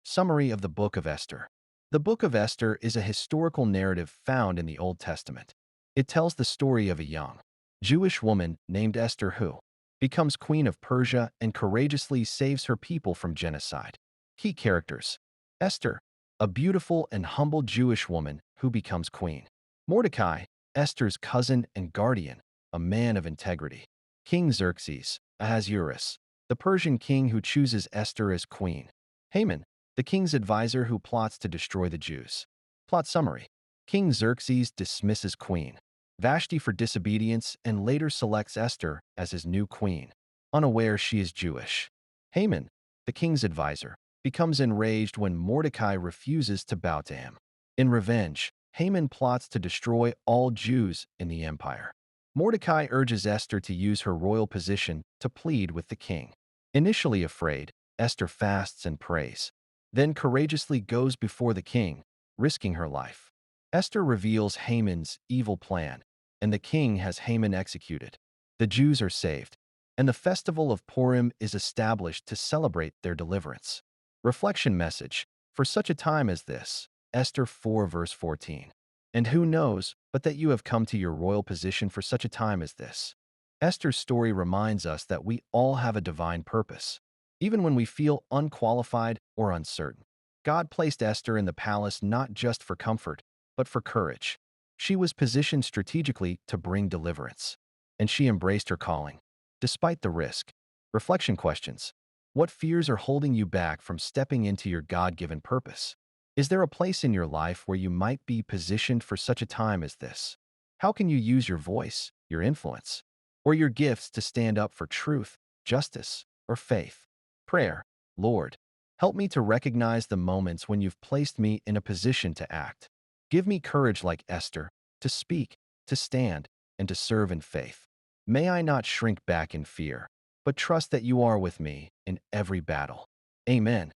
Summary of the Book of Esther. The Book of Esther is a historical narrative found in the Old Testament. It tells the story of a young Jewish woman named Esther who becomes queen of Persia and courageously saves her people from genocide. Key characters: Esther, a beautiful and humble Jewish woman who becomes queen. Mordecai, Esther's cousin and guardian, a man of integrity. King Xerxes, Ahasuerus, the Persian king who chooses Esther as queen. Haman, the king's advisor who plots to destroy the Jews. Plot summary: King Xerxes dismisses Queen Vashti for disobedience and later selects Esther as his new queen, unaware she is Jewish. Haman, the king's advisor, becomes enraged when Mordecai refuses to bow to him. In revenge, Haman plots to destroy all Jews in the empire. Mordecai urges Esther to use her royal position to plead with the king. Initially afraid, Esther fasts and prays, then courageously goes before the king, risking her life. Esther reveals Haman's evil plan, and the king has Haman executed. The Jews are saved, and the festival of Purim is established to celebrate their deliverance. Reflection message: for such a time as this, Esther 4 verse 14. And who knows but that you have come to your royal position for such a time as this? Esther's story reminds us that we all have a divine purpose, even when we feel unqualified or uncertain. God placed Esther in the palace not just for comfort, but for courage. She was positioned strategically to bring deliverance, and she embraced her calling, despite the risk. Reflection questions: what fears are holding you back from stepping into your God-given purpose? Is there a place in your life where you might be positioned for such a time as this? How can you use your voice, your influence, or your gifts to stand up for truth, justice, or faith? Prayer: Lord, help me to recognize the moments when you've placed me in a position to act. Give me courage like Esther, to speak, to stand, and to serve in faith. May I not shrink back in fear, but trust that you are with me in every battle. Amen.